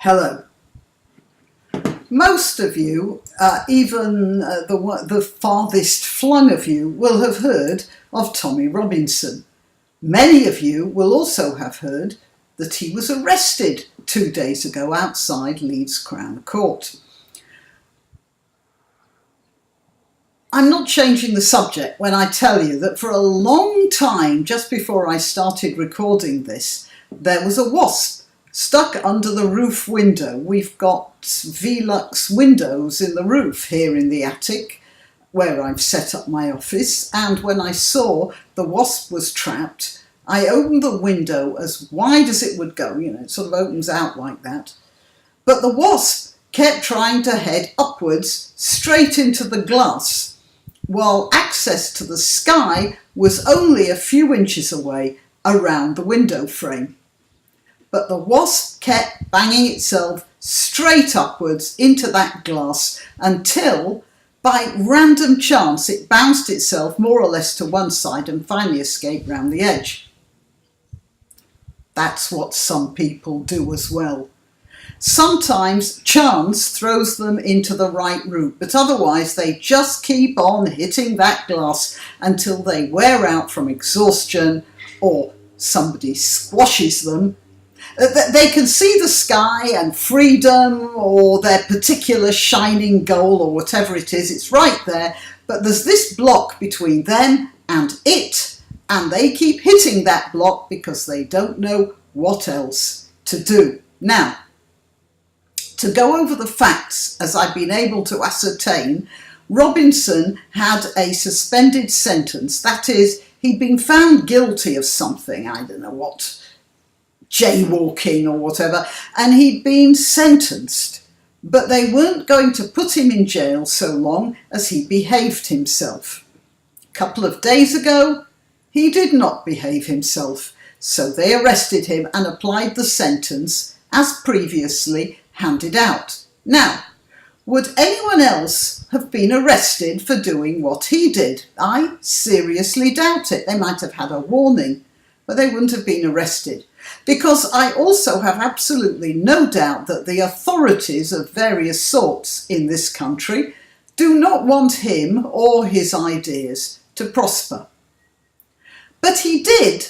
Hello. Most of you, even the farthest flung of you, will have heard of Tommy Robinson. Many of you will also have heard that he was arrested 2 days ago outside Leeds Crown Court. I'm not changing the subject when I tell you that for a long time, just before I started recording this, there was a wasp stuck under the roof window. We've got Velux windows in the roof here in the attic where I've set up my office, and when I saw the wasp was trapped, I opened the window as wide as it would go. It sort of opens out like that. But the wasp kept trying to head upwards straight into the glass, while access to the sky was only a few inches away around the window frame. But the wasp kept banging itself straight upwards into that glass until, by random chance, it bounced itself more or less to one side and finally escaped round the edge. That's what some people do as well. Sometimes chance throws them into the right route, but otherwise they just keep on hitting that glass until they wear out from exhaustion or somebody squashes them. They can see the sky and freedom or their particular shining goal or whatever it is, it's right there, but there's this block between them and it, and they keep hitting that block because they don't know what else to do. Now, to go over the facts as I've been able to ascertain, Robinson had a suspended sentence. That is, he'd been found guilty of something, I don't know what, jaywalking or whatever, and he'd been sentenced, but they weren't going to put him in jail so long as he behaved himself. A couple of days ago, he did not behave himself, so they arrested him and applied the sentence as previously handed out. Now, would anyone else have been arrested for doing what he did? I seriously doubt it. They might have had a warning, but they wouldn't have been arrested. Because I also have absolutely no doubt that the authorities of various sorts in this country do not want him or his ideas to prosper. But he did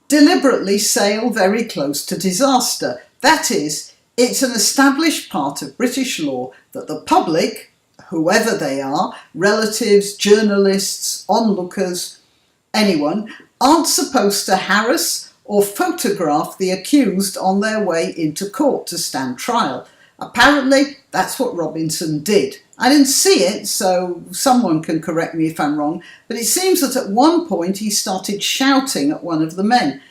deliberately sail very close to disaster. That is, it's an established part of British law that the public, whoever they are, relatives, journalists, onlookers, anyone, aren't supposed to harass or photograph the accused on their way into court to stand trial. Apparently, that's what Robinson did. I didn't see it, so someone can correct me if I'm wrong, but it seems that at one point he started shouting at one of the men.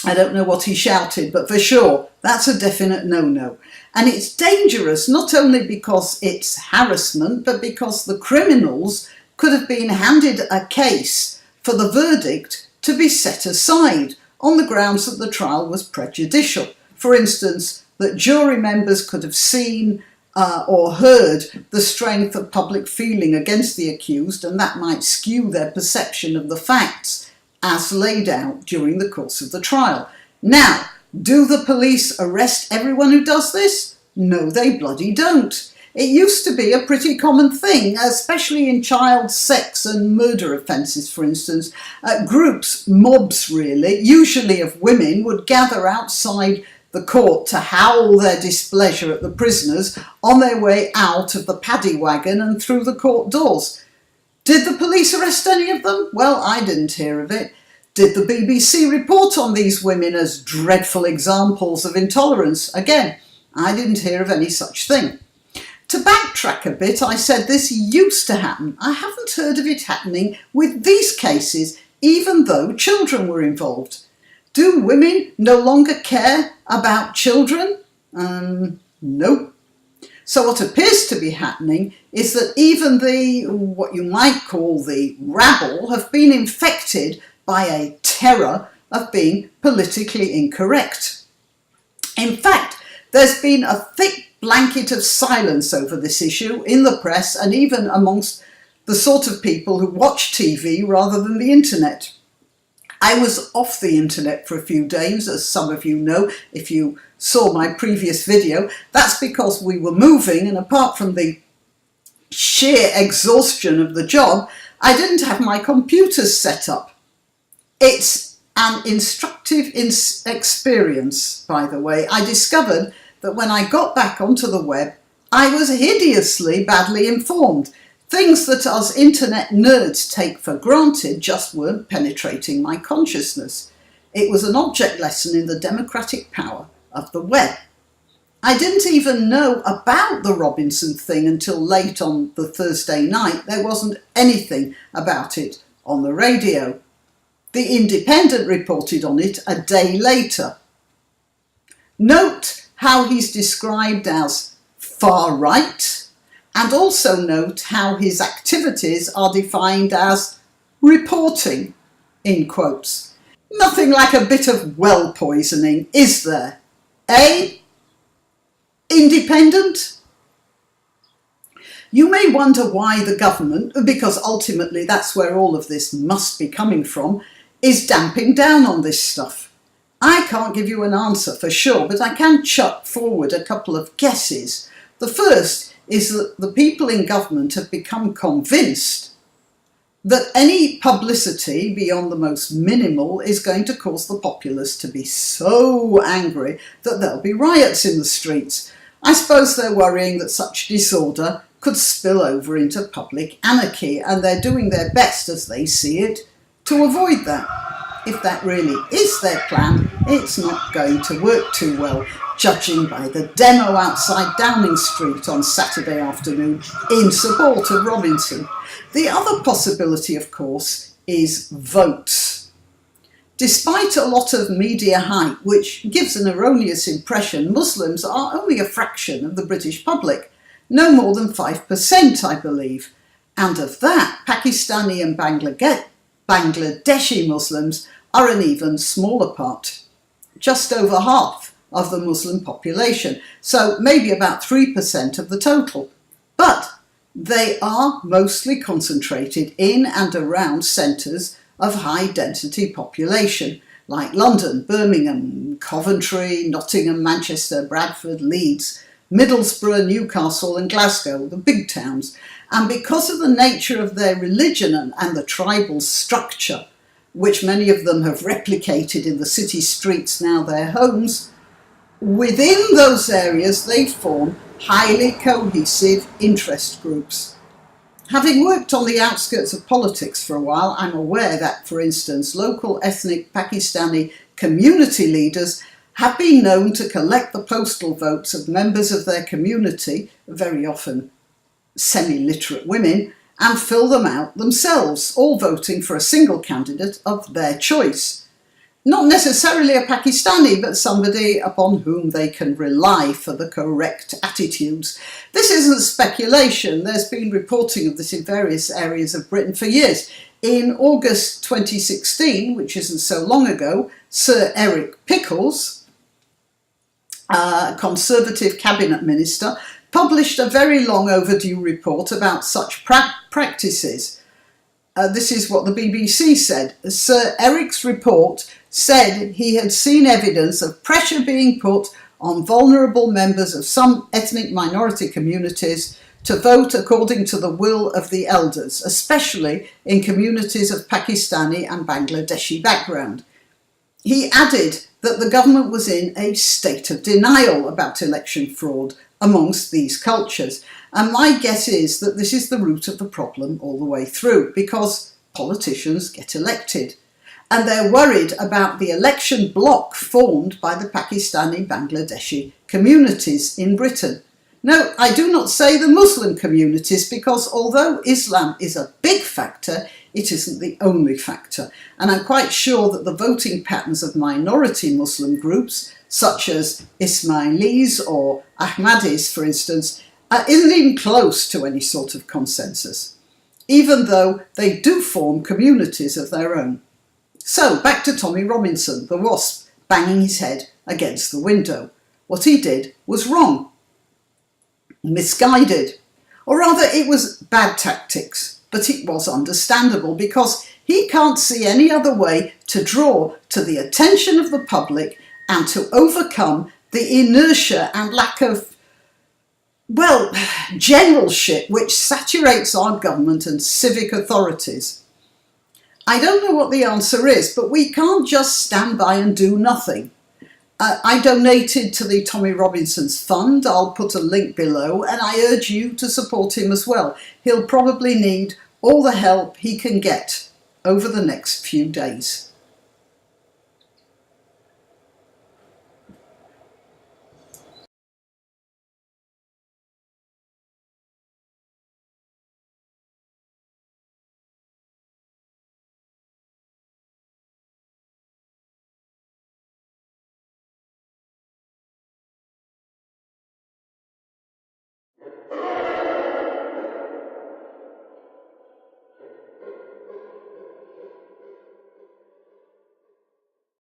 I don't know what he shouted, but for sure, that's a definite no-no. And it's dangerous, not only because it's harassment, but because the criminals could have been handed a case for the verdict to be set aside on the grounds that the trial was prejudicial. For instance, that jury members could have seen or heard the strength of public feeling against the accused, and that might skew their perception of the facts as laid out during the course of the trial. Now, do the police arrest everyone who does this? No, they bloody don't. It used to be a pretty common thing, especially in child sex and murder offences, for instance. Groups, mobs really, usually of women, would gather outside the court to howl their displeasure at the prisoners on their way out of the paddy wagon and through the court doors. Did the police arrest any of them? Well, I didn't hear of it. Did the BBC report on these women as dreadful examples of intolerance? Again, I didn't hear of any such thing. To backtrack a bit, I said this used to happen. I haven't heard of it happening with these cases, even though children were involved. Do women no longer care about children? No. So what appears to be happening is that even what you might call the rabble, have been infected by a terror of being politically incorrect. In fact, there's been a thick blanket of silence over this issue in the press and even amongst the sort of people who watch TV rather than the internet. I was off the internet for a few days, as some of you know, if you saw my previous video. That's because we were moving, and apart from the sheer exhaustion of the job, I didn't have my computers set up. It's an instructive experience, by the way. I discovered that when I got back onto the web, I was hideously badly informed. Things that us internet nerds take for granted just weren't penetrating my consciousness. It was an object lesson in the democratic power of the web. I didn't even know about the Robinson thing until late on the Thursday night. There wasn't anything about it on the radio. The Independent reported on it a day later. Note how he's described as far right, and also note how his activities are defined as reporting, in quotes. Nothing like a bit of well poisoning, is there? Eh? Independent? You may wonder why the government, because ultimately that's where all of this must be coming from, is damping down on this stuff. I can't give you an answer for sure, but I can chuck forward a couple of guesses. The first is that the people in government have become convinced that any publicity beyond the most minimal is going to cause the populace to be so angry that there'll be riots in the streets. I suppose they're worrying that such disorder could spill over into public anarchy, and they're doing their best, as they see it, to avoid that. If that really is their plan, it's not going to work too well, judging by the demo outside Downing Street on Saturday afternoon in support of Robinson. The other possibility, of course, is votes. Despite a lot of media hype, which gives an erroneous impression, Muslims are only a fraction of the British public, no more than 5%, I believe. And of that, Pakistani and Bangladeshi Muslims are an even smaller part, just over half of the Muslim population, so maybe about 3% of the total. But they are mostly concentrated in and around centres of high density population, like London, Birmingham, Coventry, Nottingham, Manchester, Bradford, Leeds, Middlesbrough, Newcastle and Glasgow, the big towns. And because of the nature of their religion and the tribal structure, which many of them have replicated in the city streets now their homes, within those areas they form highly cohesive interest groups. Having worked on the outskirts of politics for a while, I'm aware that, for instance, local ethnic Pakistani community leaders have been known to collect the postal votes of members of their community, very often semi-literate women, and fill them out themselves, all voting for a single candidate of their choice. Not necessarily a Pakistani, but somebody upon whom they can rely for the correct attitudes. This isn't speculation. There's been reporting of this in various areas of Britain for years. In August 2016, which isn't so long ago, Sir Eric Pickles, Conservative Cabinet Minister, published a very long overdue report about such practices. This is what the BBC said. Sir Eric's report said he had seen evidence of pressure being put on vulnerable members of some ethnic minority communities to vote according to the will of the elders, especially in communities of Pakistani and Bangladeshi background. He added that the government was in a state of denial about election fraud amongst these cultures. And my guess is that this is the root of the problem all the way through, because politicians get elected. And they're worried about the election bloc formed by the Pakistani Bangladeshi communities in Britain. No, I do not say the Muslim communities, because although Islam is a big factor, it isn't the only factor. And I'm quite sure that the voting patterns of minority Muslim groups, such as Ismailis or Ahmadis, for instance, isn't even close to any sort of consensus, even though they do form communities of their own. So, back to Tommy Robinson, the wasp, banging his head against the window. What he did was wrong, misguided, or rather it was bad tactics, but it was understandable because He can't see any other way to draw to the attention of the public and to overcome the inertia and lack of, well, generalship which saturates our government and civic authorities. I don't know what the answer is, but we can't just stand by and do nothing. I donated to the Tommy Robinson's Fund. I'll put a link below, and I urge you to support him as well. He'll probably need all the help he can get over the next few days.